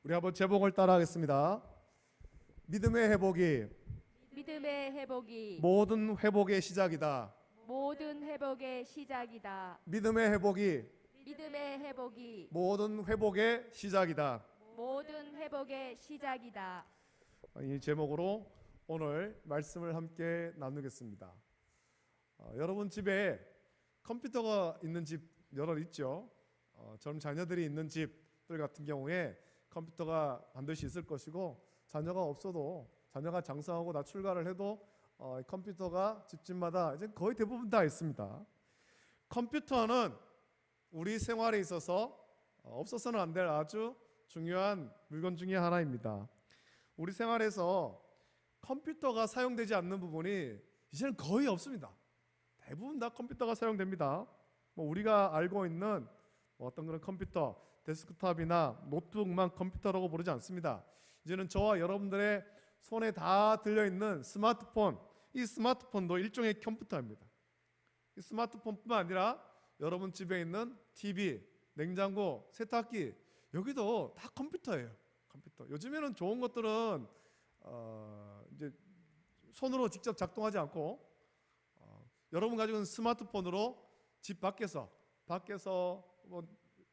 우리 한번 제목을 따라하겠습니다. 믿음의 회복이 믿음의 회복이 모든 회복의 시작이다. 모든 회복의 시작이다. 믿음의 회복이 믿음의 회복이 모든 회복의 시작이다. 모든 회복의 시작이다. 이 제목으로 오늘 말씀을 함께 나누겠습니다. 여러분 집에 컴퓨터가 있는 집 여러 있죠. 젊은 자녀들이 있는 집들 같은 경우에 컴퓨터가 반드시 있을 것이고, 자녀가 없어도 자녀가 장성하고 나 출가를 해도 컴퓨터가 집집마다 이제 거의 대부분 다 있습니다. 컴퓨터는 우리 생활에 있어서 없어서는 안 될 아주 중요한 물건 중에 하나입니다. 우리 생활에서 컴퓨터가 사용되지 않는 부분이 이제는 거의 없습니다. 대부분 다 컴퓨터가 사용됩니다. 우리가 알고 있는 어떤 그런 컴퓨터, 데스크탑이나 노트북만 컴퓨터라고 부르지 않습니다. 이제는 저와 여러분들의 손에 다 들려있는 스마트폰, 이 스마트폰도 일종의 컴퓨터입니다. 이 스마트폰뿐만 아니라 여러분 집에 있는 TV, 냉장고, 세탁기, 여기도 다 컴퓨터예요. 컴퓨터. 요즘에는 좋은 것들은 이제 손으로 직접 작동하지 않고 여러분 가지고 있는 스마트폰으로 집 밖에서 뭐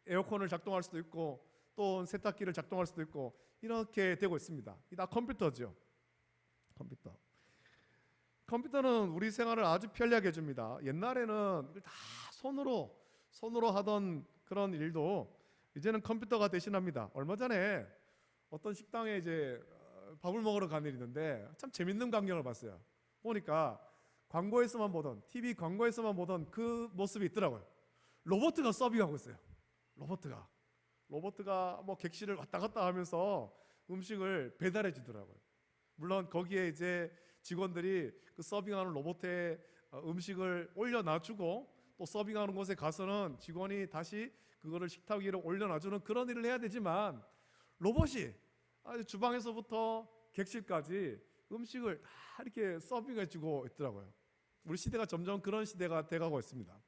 에어컨을 작동할 수도 있고 또 세탁기를 작동할 수도 있고 이렇게 되고 있습니다. 이 다 컴퓨터죠. 컴퓨터는 우리 생활을 아주 편리하게 해줍니다. 옛날에는 이걸 다 손으로 하던 그런 일도 이제는 컴퓨터가 대신합니다. 얼마 전에 어떤 식당에 이제 밥을 먹으러 간 일이 있는데 참 재밌는 광경을 봤어요. 보니까 광고에서만 보던, TV 광고에서만 보던 그 모습이 있더라고요. 로봇가 서빙하고 있어요. 로봇가 뭐 객실을 왔다 갔다 하면서 음식을 배달해 주더라고요. 물론 거기에 이제 직원들이 그 서빙하는 로봇에 음식을 올려놔주고 또 서빙하는 곳에 가서는 직원이 다시 그거를 식탁 위로 올려놔주는 그런 일을 해야 되지만, 로봇이 아주 주방에서부터 객실까지 음식을 다 이렇게 서빙해 주고 있더라고요. 우리 시대가 점점 그런 시대가 돼가고 있습니다.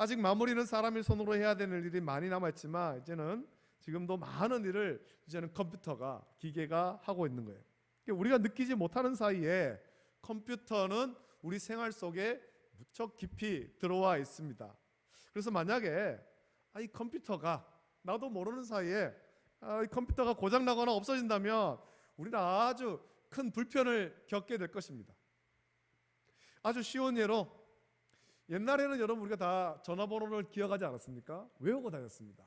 아직 마무리는 사람이 손으로 해야 되는 일이 많이 남아있지만 이제는 지금도 많은 일을 이제는 컴퓨터가, 기계가 하고 있는 거예요. 우리가 느끼지 못하는 사이에 컴퓨터는 우리 생활 속에 무척 깊이 들어와 있습니다. 그래서 만약에 이 컴퓨터가 나도 모르는 사이에 이 컴퓨터가 고장나거나 없어진다면 우리는 아주 큰 불편을 겪게 될 것입니다. 아주 쉬운 예로, 옛날에는 여러분 우리가 다 전화번호를 기억하지 않았습니까? 외우고 다녔습니다.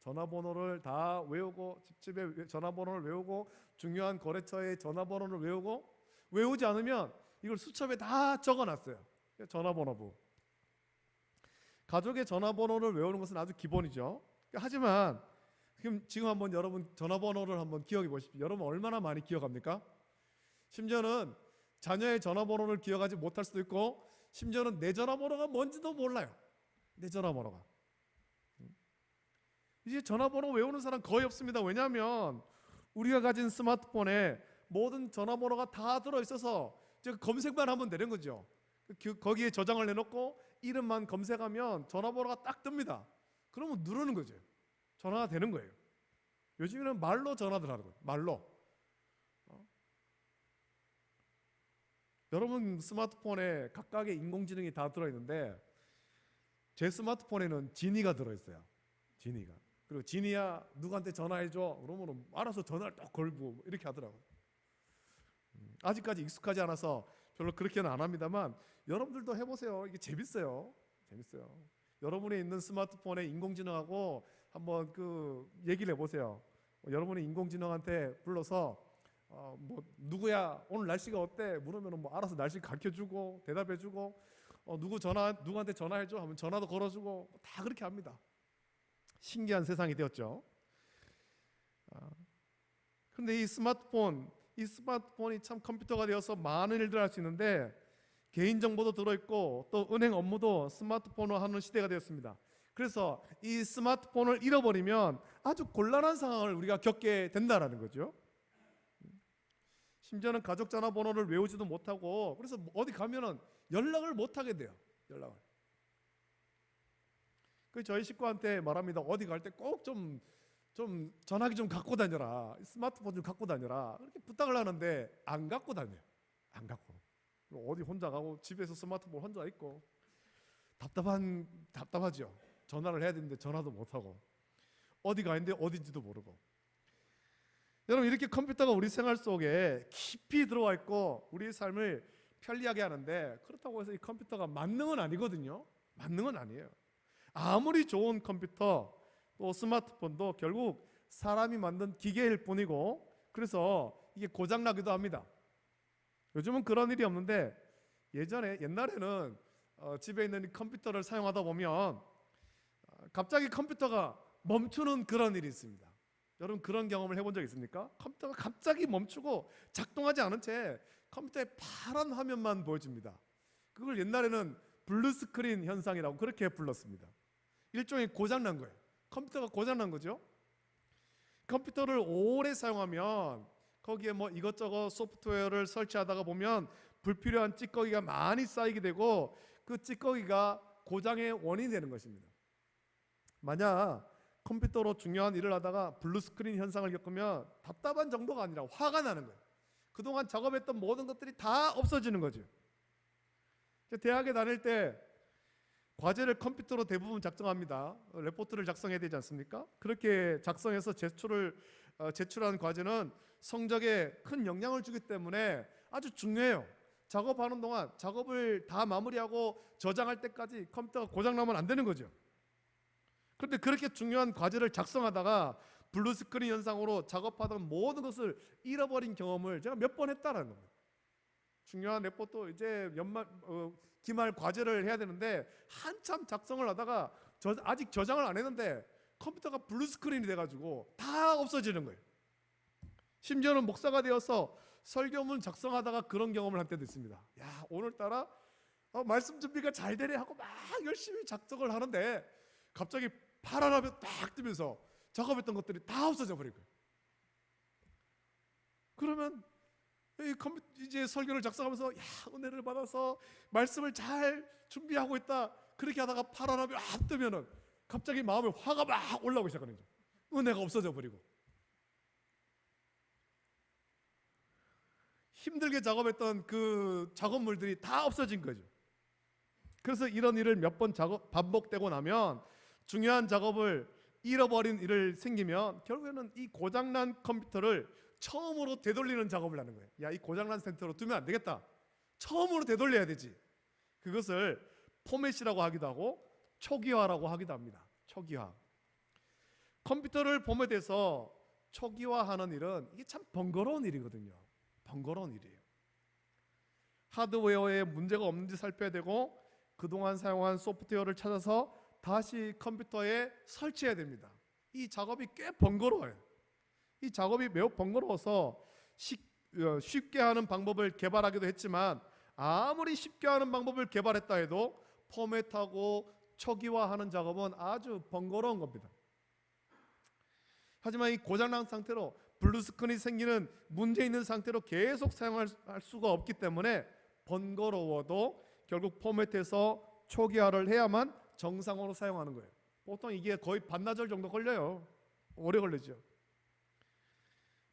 전화번호를 다 외우고, 집집에 전화번호를 외우고, 중요한 거래처의 전화번호를 외우지 않으면 이걸 수첩에 다 적어놨어요. 전화번호부. 가족의 전화번호를 외우는 것은 아주 기본이죠. 하지만 지금 한번 여러분 전화번호를 한번 기억해 보십시오. 여러분 얼마나 많이 기억합니까? 심지어는 자녀의 전화번호를 기억하지 못할 수도 있고, 심지어는 내 전화번호가 뭔지도 몰라요. 내 전화번호가. 이제 전화번호 외우는 사람 거의 없습니다. 왜냐하면 우리가 가진 스마트폰에 모든 전화번호가 다 들어있어서 검색만 하면 되는 거죠. 거기에 저장을 해놓고 이름만 검색하면 전화번호가 딱 뜹니다. 그러면 누르는 거죠. 전화가 되는 거예요. 요즘에는 말로 전화들 하는 거예요. 말로. 여러분 스마트폰에 각각의 인공지능이 다 들어있는데 제 스마트폰에는 지니가 들어있어요. 지니가. 그리고 지니야 누구한테 전화해줘 그러면 알아서 전화를 딱 걸고 이렇게 하더라고요. 아직까지 익숙하지 않아서 별로 그렇게는 안 합니다만 여러분들도 해보세요. 이게 재밌어요. 여러분이 있는 스마트폰에 인공지능하고 한번 그 얘기를 해보세요. 여러분이 인공지능한테 불러서 뭐 누구야 오늘 날씨가 어때 물으면 뭐 알아서 날씨 가르쳐주고 대답해주고, 누구한테 전화해줘 하면 전화도 걸어주고 다 그렇게 합니다. 신기한 세상이 되었죠. 그런데 이 스마트폰이 참 컴퓨터가 되어서 많은 일들을 할 수 있는데 개인정보도 들어있고 또 은행 업무도 스마트폰으로 하는 시대가 되었습니다. 그래서 이 스마트폰을 잃어버리면 아주 곤란한 상황을 우리가 겪게 된다는 거죠. 심지어는 가족 전화번호를 외우지도 못하고, 그래서 어디 가면은 연락을 못하게 돼요. 그 저희 식구한테 말합니다. 어디 갈 때 꼭 좀 전화기 좀 갖고 다녀라. 스마트폰 좀 갖고 다녀라. 이렇게 부탁을 하는데 안 갖고 다녀요. 안 갖고. 어디 혼자 가고 집에서 스마트폰 혼자 있고 답답하죠. 전화를 해야 되는데 전화도 못 하고 어디 가 있는데 어딘지도 모르고. 여러분 이렇게 컴퓨터가 우리 생활 속에 깊이 들어와 있고 우리의 삶을 편리하게 하는데 그렇다고 해서 이 컴퓨터가 만능은 아니거든요. 만능은 아니에요. 아무리 좋은 컴퓨터 또 스마트폰도 결국 사람이 만든 기계일 뿐이고 그래서 이게 고장나기도 합니다. 요즘은 그런 일이 없는데 옛날에는 집에 있는 컴퓨터를 사용하다 보면 갑자기 컴퓨터가 멈추는 그런 일이 있습니다. 여러분 그런 경험을 해본 적 있습니까? 컴퓨터가 갑자기 멈추고 작동하지 않은 채 컴퓨터의 파란 화면만 보여집니다. 그걸 옛날에는 블루스크린 현상이라고 그렇게 불렀습니다. 일종의 고장난 거예요. 컴퓨터가 고장난 거죠. 컴퓨터를 오래 사용하면 거기에 뭐 이것저것 소프트웨어를 설치하다가 보면 불필요한 찌꺼기가 많이 쌓이게 되고 그 찌꺼기가 고장의 원인이 되는 것입니다. 만약 컴퓨터로 중요한 일을 하다가 블루스크린 현상을 겪으면 답답한 정도가 아니라 화가 나는 거예요. 그동안 작업했던 모든 것들이 다 없어지는 거죠. 대학에 다닐 때 과제를 컴퓨터로 대부분 작성합니다. 레포트를 작성해야 되지 않습니까? 그렇게 작성해서 제출한 과제는 성적에 큰 영향을 주기 때문에 아주 중요해요. 작업하는 동안 작업을 다 마무리하고 저장할 때까지 컴퓨터가 고장나면 안 되는 거죠. 그런데 그렇게 중요한 과제를 작성하다가 블루스크린 현상으로 작업하던 모든 것을 잃어버린 경험을 제가 몇 번 했다는 겁니다. 중요한 레포트 이제 기말 과제를 해야 되는데 한참 작성을 하다가 아직 저장을 안 했는데 컴퓨터가 블루스크린이 돼가지고 다 없어지는 거예요. 심지어는 목사가 되어서 설교문 작성하다가 그런 경험을 한 때도 있습니다. 야 오늘따라 말씀 준비가 잘 되네 하고 막 열심히 작성을 하는데 갑자기 파란 화면 딱 뜨면서 작업했던 것들이 다 없어져 버린 거예요. 그러면 이제 설교를 작성하면서 야 은혜를 받아서 말씀을 잘 준비하고 있다 그렇게 하다가 파란 화면이 안 뜨면은 갑자기 마음에 화가 막 올라오기 시작하는 거죠. 은혜가 없어져 버리고 힘들게 작업했던 그 작업물들이 다 없어진 거죠. 그래서 이런 일을 몇 번 반복되고 나면 중요한 작업을 잃어버린 일을 생기면 결국에는 이 고장난 컴퓨터를 처음으로 되돌리는 작업을 하는 거예요. 야, 이 고장난 상태로 두면 안 되겠다. 처음으로 되돌려야 되지. 그것을 포맷이라고 하기도 하고 초기화라고 하기도 합니다. 초기화. 컴퓨터를 포맷해서 초기화하는 일은 이게 참 번거로운 일이거든요. 번거로운 일이에요. 하드웨어에 문제가 없는지 살펴야 되고 그동안 사용한 소프트웨어를 찾아서 다시 컴퓨터에 설치해야 됩니다. 이 작업이 꽤 번거로워요. 이 작업이 매우 번거로워서 쉽게 하는 방법을 개발하기도 했지만 아무리 쉽게 하는 방법을 개발했다 해도 포맷하고 초기화하는 작업은 아주 번거로운 겁니다. 하지만 이 고장난 상태로 블루스크린이 생기는 문제 있는 상태로 계속 사용할 수가 없기 때문에 번거로워도 결국 포맷해서 초기화를 해야만 정상으로 사용하는 거예요. 보통 이게 거의 반나절 정도 걸려요. 오래 걸리죠.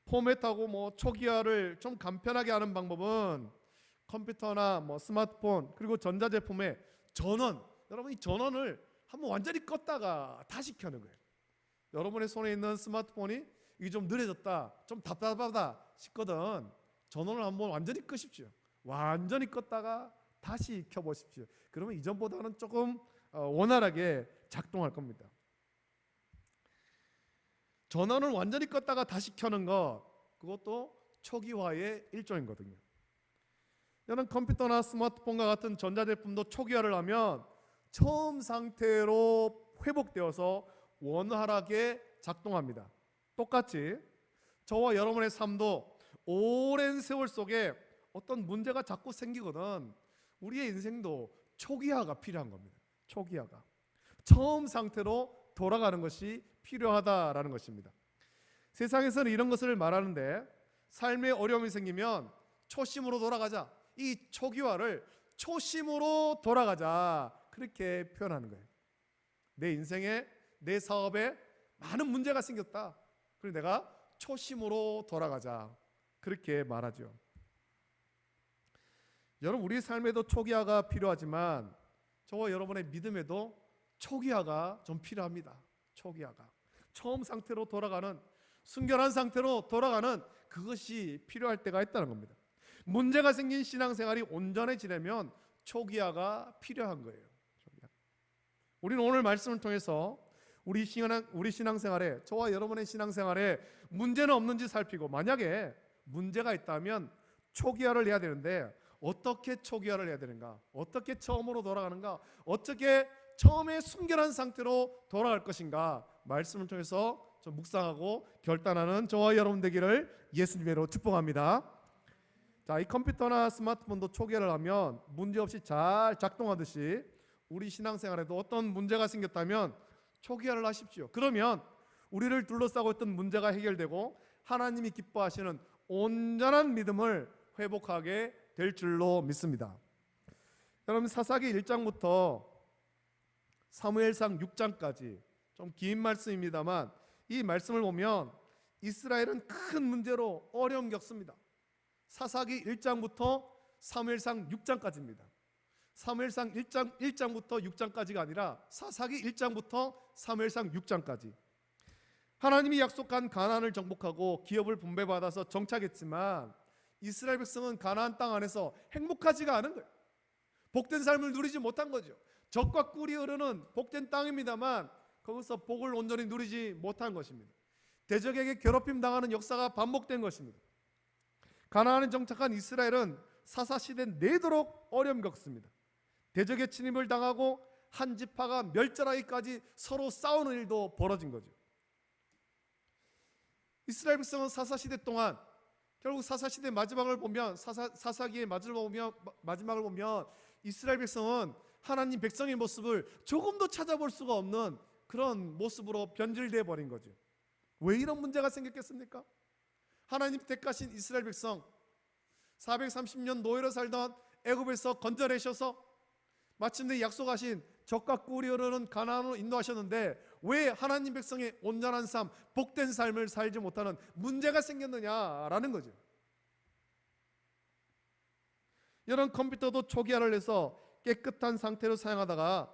포맷하고 뭐 초기화를 좀 간편하게 하는 방법은 컴퓨터나 뭐 스마트폰 그리고 전자제품의 전원, 여러분 이 전원을 한번 완전히 껐다가 다시 켜는 거예요. 여러분의 손에 있는 스마트폰이 이게 좀 느려졌다, 좀 답답하다 싶거든. 전원을 한번 완전히 끄십시오. 완전히 껐다가 다시 켜보십시오. 그러면 이전보다는 조금 원활하게 작동할 겁니다. 전원을 완전히 껐다가 다시 켜는 것, 그것도 초기화의 일종이거든요. 저는 컴퓨터나 스마트폰과 같은 전자제품도 초기화를 하면 처음 상태로 회복되어서 원활하게 작동합니다. 똑같이 저와 여러분의 삶도 오랜 세월 속에 어떤 문제가 자꾸 생기거든 우리의 인생도 초기화가 필요한 겁니다. 초기화가 처음 상태로 돌아가는 것이 필요하다라는 것입니다. 세상에서는 이런 것을 말하는데 삶에 어려움이 생기면 초심으로 돌아가자, 이 초기화를 초심으로 돌아가자 그렇게 표현하는 거예요. 내 인생에, 내 사업에 많은 문제가 생겼다. 그래서 내가 초심으로 돌아가자. 그렇게 말하죠. 여러분, 우리 삶에도 초기화가 필요하지만 저와 여러분의 믿음에도 초기화가 좀 필요합니다. 초기화가 처음 상태로 돌아가는, 순결한 상태로 돌아가는 그것이 필요할 때가 있다는 겁니다. 문제가 생긴 신앙생활이 온전해지려면 초기화가 필요한 거예요. 우리는 오늘 말씀을 통해서 우리 신앙생활에, 저와 여러분의 신앙생활에 문제는 없는지 살피고, 만약에 문제가 있다면 초기화를 해야 되는데 어떻게 초기화를 해야 되는가, 어떻게 처음으로 돌아가는가, 어떻게 처음에 순결한 상태로 돌아갈 것인가, 말씀을 통해서 좀 묵상하고 결단하는 저와 여러분 되기를 예수님으로 축복합니다. 자, 이 컴퓨터나 스마트폰도 초기화를 하면 문제없이 잘 작동하듯이 우리 신앙생활에도 어떤 문제가 생겼다면 초기화를 하십시오. 그러면 우리를 둘러싸고 있던 문제가 해결되고 하나님이 기뻐하시는 온전한 믿음을 회복하게 될 줄로 믿습니다. 여러분, 사사기 1장부터 사무엘상 6장까지 좀 긴 말씀입니다만 이 말씀을 보면 이스라엘은 큰 문제로 어려움 겪습니다. 사사기 1장부터 사무엘상 6장까지입니다. 사무엘상 1장부터 6장까지가 아니라 사사기 1장부터 사무엘상 6장까지. 하나님이 약속한 가나안을 정복하고 기업을 분배받아서 정착했지만 이스라엘 백성은 가나안 땅 안에서 행복하지가 않은 거예요. 복된 삶을 누리지 못한 거죠. 젖과 꿀이 흐르는 복된 땅입니다만 거기서 복을 온전히 누리지 못한 것입니다. 대적에게 괴롭힘 당하는 역사가 반복된 것입니다. 가나안에 정착한 이스라엘은 사사시대 내도록 어려움 겪습니다. 대적의 침입을 당하고 한 지파가 멸절하기까지 서로 싸우는 일도 벌어진 거죠. 이스라엘 백성은 사사시대 동안, 결국 사사시대 마지막을 보면, 사사기의 마지막을 보면 이스라엘 백성은 하나님 백성의 모습을 조금도 찾아볼 수가 없는 그런 모습으로 변질되어 버린 거죠. 왜 이런 문제가 생겼겠습니까? 하나님 택하신 이스라엘 백성, 430년 노예로 살던 애굽에서 건져내셔서 마침내 약속하신 젖과 꿀이 흐르는 가나안으로 인도하셨는데 왜 하나님 백성의 온전한 삶, 복된 삶을 살지 못하는 문제가 생겼느냐라는 거죠. 여러분, 컴퓨터도 초기화를 해서 깨끗한 상태로 사용하다가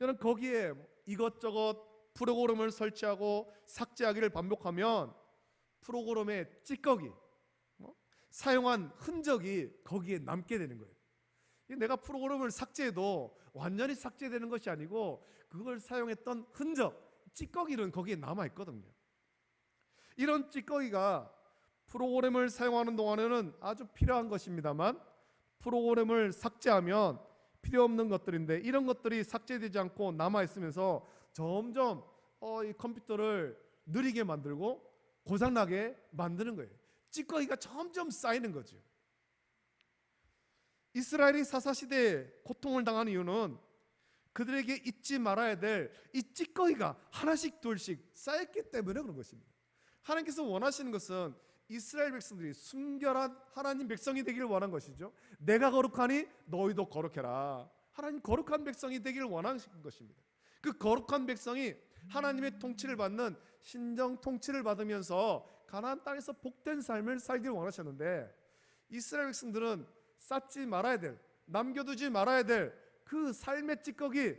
여러분 거기에 이것저것 프로그램을 설치하고 삭제하기를 반복하면 프로그램의 찌꺼기, 사용한 흔적이 거기에 남게 되는 거예요. 내가 프로그램을 삭제해도 완전히 삭제되는 것이 아니고 그걸 사용했던 흔적, 찌꺼기는 거기에 남아있거든요. 이런 찌꺼기가 프로그램을 사용하는 동안에는 아주 필요한 것입니다만 프로그램을 삭제하면 필요 없는 것들인데 이런 것들이 삭제되지 않고 남아있으면서 점점 이 컴퓨터를 느리게 만들고 고장나게 만드는 거예요. 찌꺼기가 점점 쌓이는 거죠. 이스라엘이 사사시대에 고통을 당한 이유는 그들에게 잊지 말아야 될 이 찌꺼기가 하나씩 둘씩 쌓였기 때문에 그런 것입니다. 하나님께서 원하시는 것은 이스라엘 백성들이 순결한 하나님 백성이 되기를 원한 것이죠. 내가 거룩하니 너희도 거룩해라. 하나님 거룩한 백성이 되기를 원하시는 것입니다. 그 거룩한 백성이 하나님의 통치를 받는 신정 통치를 받으면서 가나안 땅에서 복된 삶을 살기를 원하셨는데 이스라엘 백성들은 쌓지 말아야 될, 남겨두지 말아야 될 그 삶의 찌꺼기,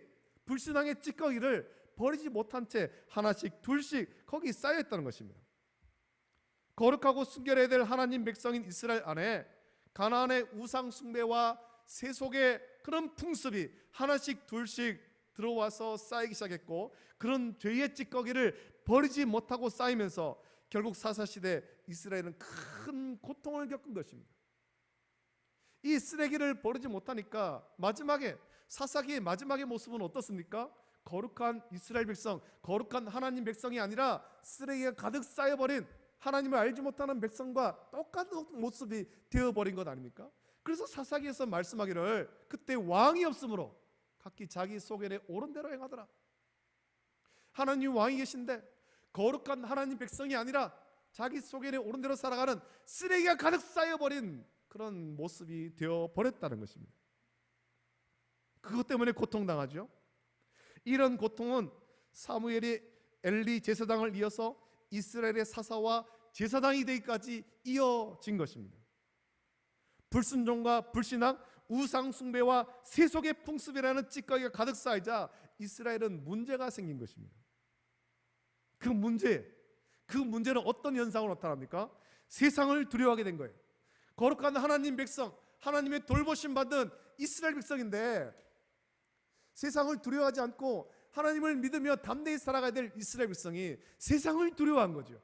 불신앙의 찌꺼기를 버리지 못한 채 하나씩 둘씩 거기 쌓여있다는 것입니다. 거룩하고 순결해야 될 하나님 백성인 이스라엘 안에 가나안의 우상 숭배와 세속의 그런 풍습이 하나씩 둘씩 들어와서 쌓이기 시작했고 그런 죄의 찌꺼기를 버리지 못하고 쌓이면서 결국 사사시대 이스라엘은 큰 고통을 겪은 것입니다. 이 쓰레기를 버리지 못하니까 마지막에 사사기의 마지막의 모습은 어떻습니까? 거룩한 이스라엘 백성, 거룩한 하나님 백성이 아니라 쓰레기가 가득 쌓여버린 하나님을 알지 못하는 백성과 똑같은 모습이 되어버린 것 아닙니까? 그래서 사사기에서 말씀하기를 그때 왕이 없으므로 각기 자기 소견에 옳은 대로 행하더라. 하나님 왕이 계신데 거룩한 하나님 백성이 아니라 자기 소견에 옳은 대로 살아가는 쓰레기가 가득 쌓여버린 그런 모습이 되어버렸다는 것입니다. 그것 때문에 고통당하죠. 이런 고통은 사무엘이 엘리 제사장을 이어서 이스라엘의 사사와 제사장이 되기까지 이어진 것입니다. 불순종과 불신앙, 우상 숭배와 세속의 풍습이라는 찌꺼기가 가득 쌓이자 이스라엘은 문제가 생긴 것입니다. 그 문제는 어떤 현상으로 나타납니까? 세상을 두려워하게 된 거예요. 거룩한 하나님 백성, 하나님의 돌보심 받은 이스라엘 백성인데 세상을 두려워하지 않고 하나님을 믿으며 담대히 살아가야 될 이스라엘 백성이 세상을 두려워한 거죠.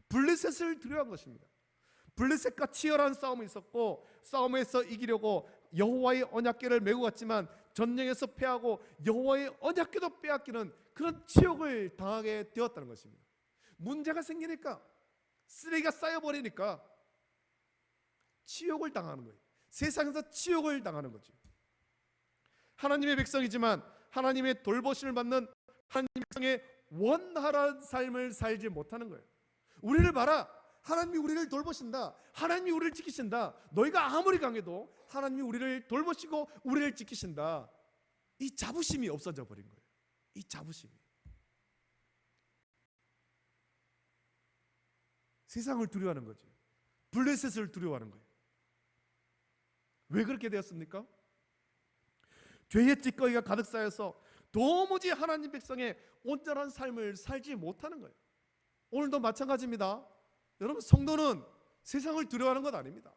블레셋을 두려워한 것입니다. 블레셋과 치열한 싸움이 있었고 싸움에서 이기려고 여호와의 언약궤를 메고 갔지만 전쟁에서 패하고 여호와의 언약궤도 빼앗기는 그런 치욕을 당하게 되었다는 것입니다. 문제가 생기니까, 쓰레기가 쌓여버리니까 치욕을 당하는 거예요. 세상에서 치욕을 당하는 거죠. 하나님의 백성이지만 하나님의 돌보심을 받는 하나님의 백성의 원활한 삶을 살지 못하는 거예요. 우리를 봐라, 하나님이 우리를 돌보신다, 하나님이 우리를 지키신다. 너희가 아무리 강해도 하나님이 우리를 돌보시고 우리를 지키신다. 이 자부심이 없어져 버린 거예요. 이 자부심이. 세상을 두려워하는 거죠. 블레셋을 두려워하는 거예요. 왜 그렇게 되었습니까? 죄의 찌꺼기가 가득 쌓여서 도무지 하나님 백성의 온전한 삶을 살지 못하는 거예요. 오늘도 마찬가지입니다. 여러분, 성도는 세상을 두려워하는 것 아닙니다.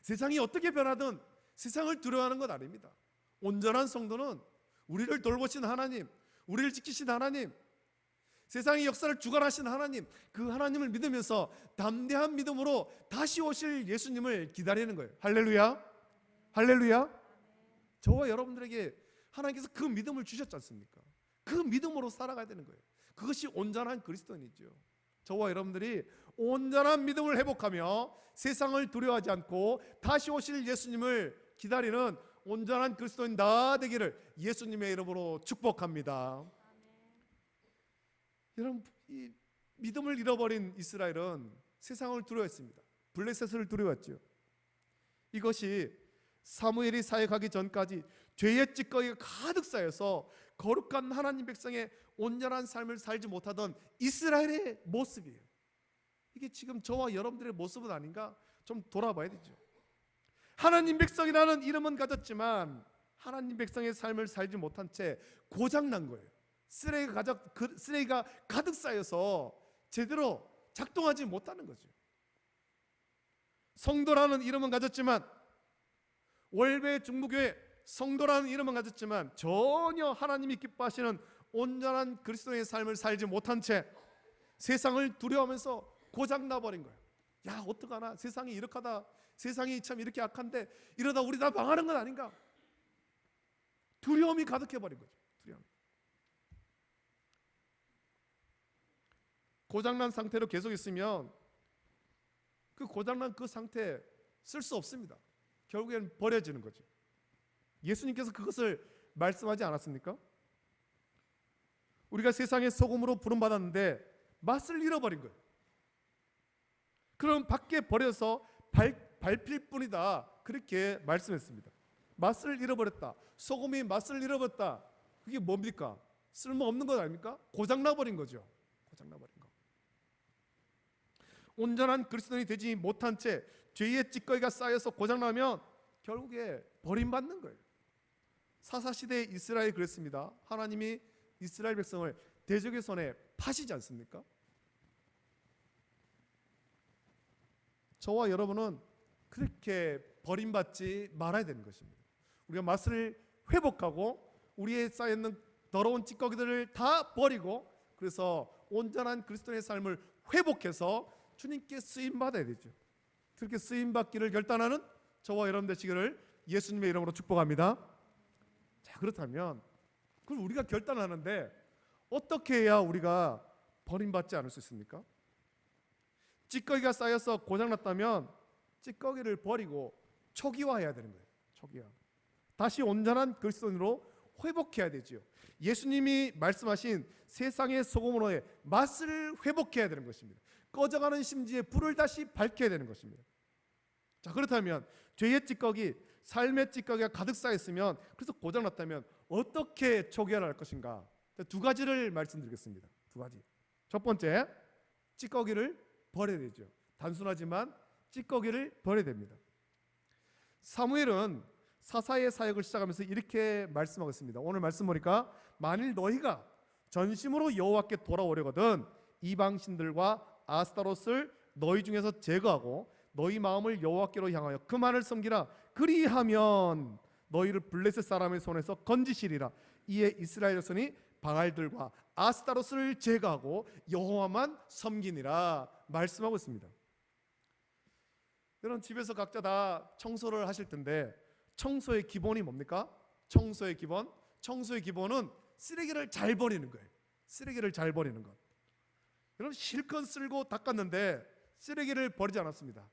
세상이 어떻게 변하든 세상을 두려워하는 것 아닙니다. 온전한 성도는 우리를 돌보신 하나님, 우리를 지키신 하나님, 세상의 역사를 주관하신 하나님, 그 하나님을 믿으면서 담대한 믿음으로 다시 오실 예수님을 기다리는 거예요. 할렐루야, 할렐루야. 저와 여러분들에게 하나님께서 그 믿음을 주셨지 않습니까? 그 믿음으로 살아가야 되는 거예요. 그것이 온전한 그리스도인이죠. 저와 여러분들이 온전한 믿음을 회복하며 세상을 두려워하지 않고 다시 오실 예수님을 기다리는 온전한 그리스도인 다 되기를 예수님의 이름으로 축복합니다. 여러분, 이 믿음을 잃어버린 이스라엘은 세상을 두려워했습니다. 블레셋을 두려워했죠. 이것이 사무엘이 사역하기 전까지 죄의 찌꺼기가 가득 쌓여서 거룩한 하나님 백성의 온전한 삶을 살지 못하던 이스라엘의 모습이에요. 이게 지금 저와 여러분들의 모습은 아닌가? 좀 돌아봐야 되죠. 하나님 백성이라는 이름은 가졌지만 하나님 백성의 삶을 살지 못한 채 고장난 거예요. 쓰레기가 가득 쌓여서 제대로 작동하지 못하는 거죠. 성도라는 이름은 가졌지만, 월배 중부교회 성도라는 이름은 가졌지만 전혀 하나님이 기뻐하시는 온전한 그리스도의 삶을 살지 못한 채 세상을 두려워하면서 고장나버린 거예요. 야, 어떡하나, 세상이 이렇게 하다, 세상이 참 이렇게 악한데 이러다 우리 다 망하는 건 아닌가? 두려움이 가득해버린 거죠. 두려움. 고장난 상태로 계속 있으면 그 고장난 그 상태 쓸 수 없습니다. 결국에는 버려지는 거죠. 예수님께서 그것을 말씀하지 않았습니까? 우리가 세상의 소금으로 부름받았는데 맛을 잃어버린 거예요. 그럼 밖에 버려서 밟힐 뿐이다, 그렇게 말씀했습니다. 맛을 잃어버렸다, 소금이 맛을 잃어버렸다. 그게 뭡니까? 쓸모없는 것 아닙니까? 고장나버린 거죠. 고장나버린 거. 온전한 그리스도인이 되지 못한 채 죄의 찌꺼기가 쌓여서 고장나면 결국에 버림받는 거예요. 사사시대의 이스라엘이 그랬습니다. 하나님이 이스라엘 백성을 대적의 손에 파시지 않습니까? 저와 여러분은 그렇게 버림받지 말아야 되는 것입니다. 우리가 맛을 회복하고 우리의 쌓여있는 더러운 찌꺼기들을 다 버리고, 그래서 온전한 그리스도의 삶을 회복해서 주님께 쓰임받아야 되죠. 그렇게 쓰임받기를 결단하는 저와 여러분 되시기를 예수님의 이름으로 축복합니다. 자, 그렇다면 그걸 우리가 결단하는데 어떻게 해야 우리가 버림받지 않을 수 있습니까? 찌꺼기가 쌓여서 고장났다면 찌꺼기를 버리고 초기화해야 되는 거예요. 초기화. 다시 온전한 그리스도인으로 회복해야 되죠. 예수님이 말씀하신 세상의 소금으로의 맛을 회복해야 되는 것입니다. 꺼져가는 심지에 불을 다시 밝혀야 되는 것입니다. 자, 그렇다면 죄의 찌꺼기, 삶의 찌꺼기가 가득 쌓였으면, 그래서 고장났다면 어떻게 초기화를 할 것인가? 두 가지를 말씀드리겠습니다. 두 가지. 첫 번째, 찌꺼기를 버려야 되죠. 단순하지만 찌꺼기를 버려야 됩니다. 사무엘은 사사의 사역을 시작하면서 이렇게 말씀하고 있습니다. 오늘 말씀 보니까 만일 너희가 전심으로 여호와께 돌아오려거든 이방 신들과 아스타롯을 너희 중에서 제거하고 너희 마음을 여호와께로 향하여 그만을 섬기라. 그리하면 너희를 블레셋 사람의 손에서 건지시리라. 이에 이스라엘 자손이 바알들과 아스타롯을 제거하고 여호와만 섬기니라 말씀하고 있습니다. 여러분 집에서 각자 다 청소를 하실 텐데 청소의 기본이 뭡니까? 청소의 기본은 쓰레기를 잘 버리는 거예요. 쓰레기를 잘 버리는 것. 여러분 실컷 쓸고 닦았는데 쓰레기를 버리지 않았습니다.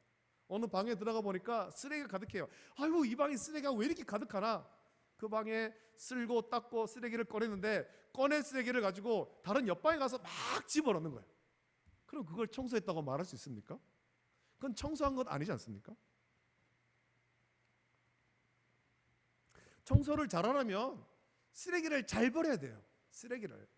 어느 방에 들어가 보니까 쓰레기가 가득해요. 아이고 이 방에 쓰레기가 왜 이렇게 가득하나? 그 방에 쓸고 닦고 쓰레기를 꺼냈는데 꺼낸 쓰레기를 가지고 다른 옆방에 가서 막 집어넣는 거예요. 그럼 그걸 청소했다고 말할 수 있습니까? 그건 청소한 것 아니지 않습니까? 청소를 잘하려면 쓰레기를 잘 버려야 돼요. 쓰레기를.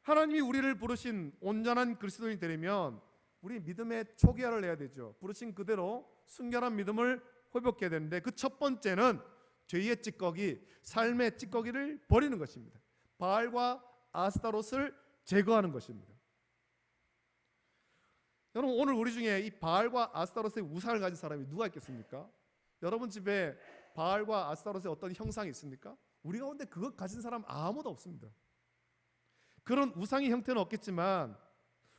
하나님이 우리를 부르신 온전한 그리스도인이 되려면 우리 믿음의 초기화를 해야 되죠. 부르신 그대로 순결한 믿음을 회복해야 되는데 그 첫 번째는 죄의 찌꺼기, 삶의 찌꺼기를 버리는 것입니다. 바알과 아스타롯을 제거하는 것입니다. 여러분 오늘 우리 중에 이 바알과 아스타롯의 우상을 가진 사람이 누가 있겠습니까? 여러분 집에 바알과 아스타롯의 어떤 형상이 있습니까? 우리 가운데 그것 가진 사람 아무도 없습니다. 그런 우상의 형태는 없겠지만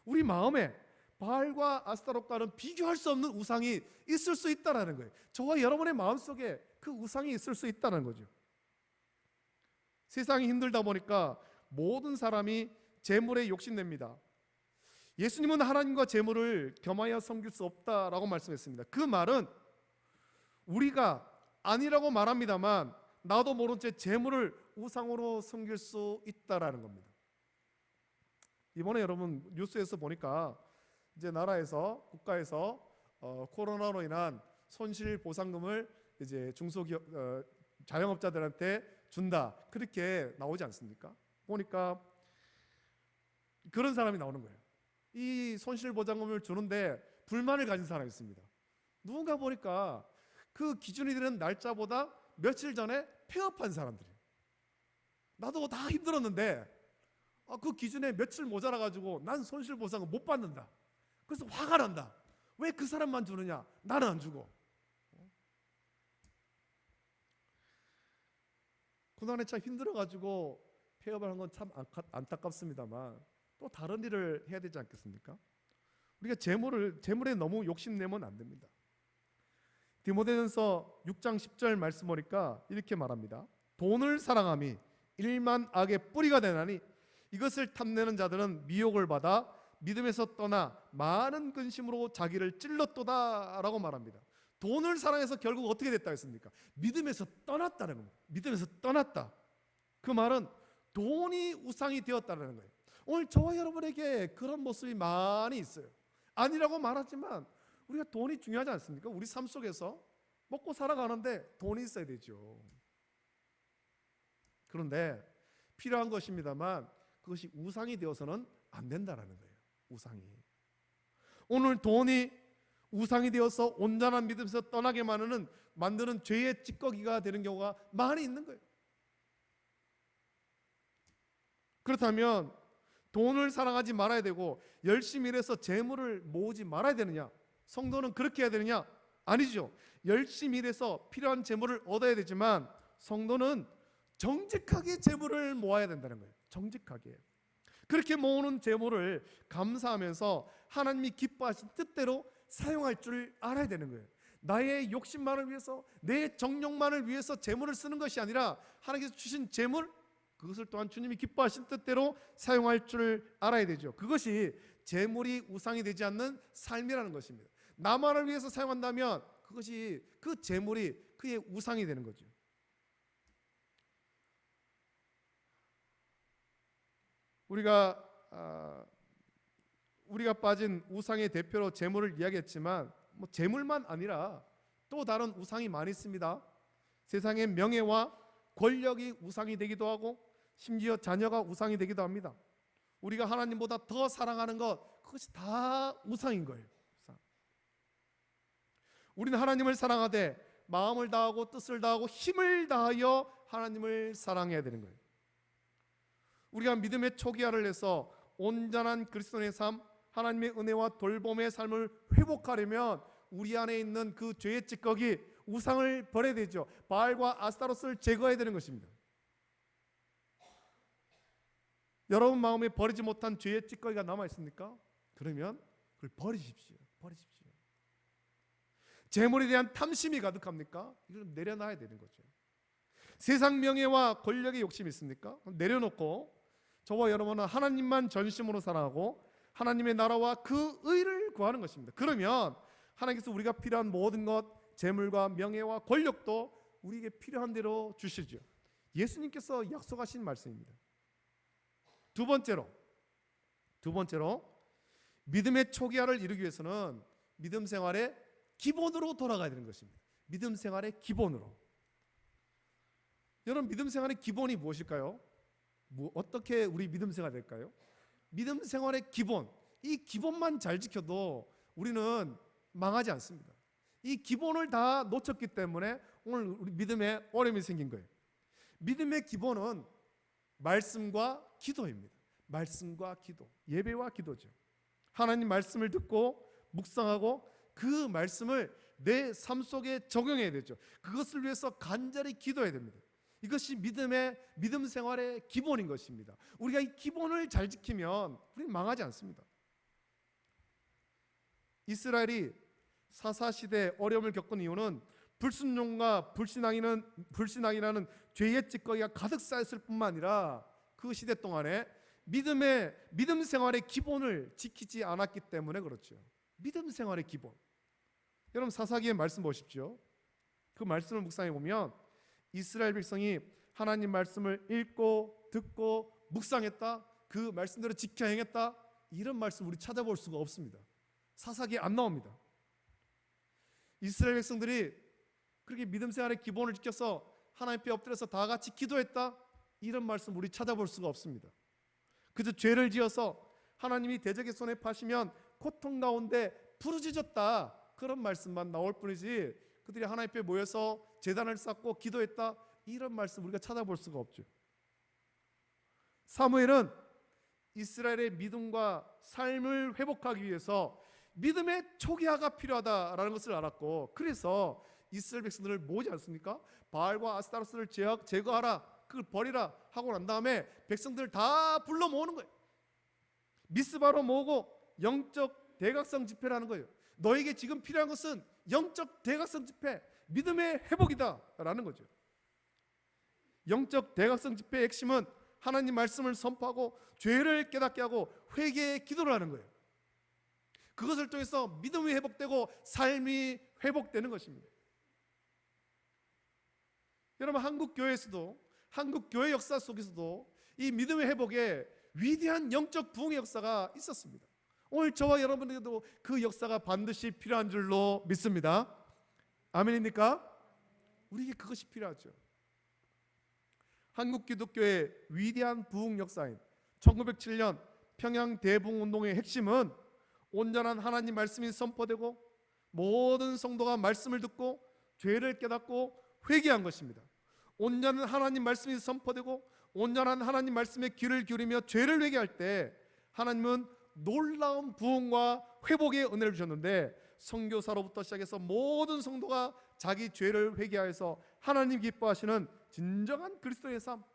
우리 마음에 바알과 아스타롯과는 비교할 수 없는 우상이 있을 수 있다는 거예요. 저와 여러분의 마음속에 그 우상이 있을 수 있다는 거죠. 세상이 힘들다 보니까 모든 사람이 재물에 욕심냅니다. 예수님은 하나님과 재물을 겸하여 섬길 수 없다라고 말씀했습니다. 그 말은 우리가 아니라고 말합니다만 나도 모른 채 재물을 우상으로 섬길 수 있다라는 겁니다. 이번에 여러분 뉴스에서 보니까 이제 나라에서 국가에서 코로나로 인한 손실 보상금을 이제 중소기업 자영업자들한테 준다 그렇게 나오지 않습니까? 보니까 그런 사람이 나오는 거예요. 이 손실 보상금을 주는데 불만을 가진 사람이 있습니다. 누군가 보니까 그 기준이 되는 날짜보다 며칠 전에 폐업한 사람들이에요. 나도 다 힘들었는데 그 기준에 며칠 모자라 가지고 난 손실 보상금 못 받는다. 그래서 화가 난다. 왜 그 사람만 주느냐? 나는 안 주고. 고난에 참 힘들어 가지고 폐업을 한 건 참 안타깝습니다만 또 다른 일을 해야 되지 않겠습니까? 우리가 재물에 너무 욕심내면 안 됩니다. 디모데전서 6장 10절 말씀 보니까 이렇게 말합니다. 돈을 사랑함이 일만 악의 뿌리가 되나니 이것을 탐내는 자들은 미혹을 받아 믿음에서 떠나 많은 근심으로 자기를 찔렀도다라고 말합니다. 돈을 사랑해서 결국 어떻게 됐다 했습니까? 믿음에서 떠났다는 겁니다. 믿음에서 떠났다. 그 말은 돈이 우상이 되었다는 거예요. 오늘 저와 여러분에게 그런 모습이 많이 있어요. 아니라고 말하지만 우리가 돈이 중요하지 않습니까? 우리 삶 속에서 먹고 살아가는데 돈이 있어야 되죠. 그런데 필요한 것입니다만 그것이 우상이 되어서는 안 된다는 거예요. 우상이. 오늘 돈이 우상이 되어서 온전한 믿음에서 떠나게 만드는 죄의 찌꺼기가 되는 경우가 많이 있는 거예요. 그렇다면 돈을 사랑하지 말아야 되고 열심히 일해서 재물을 모으지 말아야 되느냐? 성도는 그렇게 해야 되느냐? 아니죠. 열심히 일해서 필요한 재물을 얻어야 되지만 성도는 정직하게 재물을 모아야 된다는 거예요. 정직하게. 그렇게 모으는 재물을 감사하면서 하나님이 기뻐하신 뜻대로 사용할 줄 알아야 되는 거예요. 나의 욕심만을 위해서 내 정욕만을 위해서 재물을 쓰는 것이 아니라 하나님께서 주신 재물 그것을 또한 주님이 기뻐하신 뜻대로 사용할 줄 알아야 되죠. 그것이 재물이 우상이 되지 않는 삶이라는 것입니다. 나만을 위해서 사용한다면 그것이 그 재물이 그의 우상이 되는 거죠. 우리가 빠진 우상의 대표로 재물을 이야기했지만 재물만 아니라 또 다른 우상이 많이 있습니다. 세상의 명예와 권력이 우상이 되기도 하고 심지어 자녀가 우상이 되기도 합니다. 우리가 하나님보다 더 사랑하는 것, 그것이 다 우상인 거예요. 우상. 우리는 하나님을 사랑하되 마음을 다하고 뜻을 다하고 힘을 다하여 하나님을 사랑해야 되는 거예요. 우리가 믿음의 초기화를 해서 온전한 그리스도인의 삶, 하나님의 은혜와 돌봄의 삶을 회복하려면 우리 안에 있는 그 죄의 찌꺼기, 우상을 버려야 되죠. 바알과 아스타로스를 제거해야 되는 것입니다. 여러분 마음에 버리지 못한 죄의 찌꺼기가 남아 있습니까? 그러면 그걸 버리십시오. 버리십시오. 재물에 대한 탐심이 가득합니까? 이걸 내려놔야 되는 거죠. 세상 명예와 권력의 욕심이 있습니까? 내려놓고 저와 여러분은 하나님만 전심으로 사랑하고 하나님의 나라와 그 의를 구하는 것입니다. 그러면 하나님께서 우리가 필요한 모든 것, 재물과 명예와 권력도 우리에게 필요한 대로 주시죠. 예수님께서 약속하신 말씀입니다. 두 번째로 믿음의 초기화를 이루기 위해서는 믿음 생활의 기본으로 돌아가야 되는 것입니다. 믿음 생활의 기본으로. 여러분 믿음 생활의 기본이 무엇일까요? 어떻게 우리 믿음 생활이 될까요? 믿음 생활의 기본, 이 기본만 잘 지켜도 우리는 망하지 않습니다. 이 기본을 다 놓쳤기 때문에 오늘 우리 믿음에 어려움이 생긴 거예요. 믿음의 기본은 말씀과 기도입니다. 말씀과 기도, 예배와 기도죠. 하나님 말씀을 듣고 묵상하고 그 말씀을 내 삶 속에 적용해야 되죠. 그것을 위해서 간절히 기도해야 됩니다. 이것이 믿음 생활의 기본인 것입니다. 우리가 이 기본을 잘 지키면 우리는 망하지 않습니다. 이스라엘이 사사시대 어려움을 겪은 이유는 불순종과 불신앙이라는 죄의 찌꺼기가 가득 쌓였을 뿐만 아니라 그 시대 동안에 믿음 생활의 기본을 지키지 않았기 때문에 그렇죠. 믿음 생활의 기본. 여러분 사사기의 말씀 보십시오. 그 말씀을 묵상해 보면 이스라엘 백성이 하나님 말씀을 읽고 듣고 묵상했다, 그 말씀대로 지켜 행했다, 이런 말씀 우리 찾아볼 수가 없습니다. 사사기에 안 나옵니다. 이스라엘 백성들이 그렇게 믿음 생활의 기본을 지켜서 하나님 앞에 엎드려서 다 같이 기도했다, 이런 말씀 우리 찾아볼 수가 없습니다. 그저 죄를 지어서 하나님이 대적의 손에 파시면 고통 가운데 부르짖었다, 그런 말씀만 나올 뿐이지 그들이 하나님 앞에 모여서 제단을 쌓고 기도했다, 이런 말씀 우리가 찾아볼 수가 없죠. 사무엘은 이스라엘의 믿음과 삶을 회복하기 위해서 믿음의 초기화가 필요하다라는 것을 알았고, 그래서 이스라엘 백성들을 모으지 않습니까? 바알과 아스타로스를 제거하라, 그걸 버리라 하고 난 다음에 백성들을 다 불러 모으는 거예요. 미스바로 모으고 영적 대각성 집회를 하는 거예요. 너에게 지금 필요한 것은 영적 대각성 집회, 믿음의 회복이다라는 거죠. 영적 대각성 집회의 핵심은 하나님 말씀을 선포하고 죄를 깨닫게 하고 회개의 기도를 하는 거예요. 그것을 통해서 믿음이 회복되고 삶이 회복되는 것입니다. 여러분 한국 교회에서도, 한국 교회 역사 속에서도 이 믿음의 회복에 위대한 영적 부흥의 역사가 있었습니다. 오늘 저와 여러분에게도 그 역사가 반드시 필요한 줄로 믿습니다. 아멘입니까? 우리에게 그것이 필요하죠. 한국 기독교의 위대한 부흥 역사인 1907년 평양 대붕운동의 핵심은 온전한 하나님 말씀이 선포되고 모든 성도가 말씀을 듣고 죄를 깨닫고 회개한 것입니다. 온전한 하나님 말씀이 선포되고 온전한 하나님 말씀에 귀를 기울이며 죄를 회개할 때 하나님은 놀라운 부흥과 회복의 은혜를 주셨는데, 선교사로부터 시작해서 모든 성도가 자기 죄를 회개하여서 하나님 기뻐하시는 진정한 그리스도의 삶,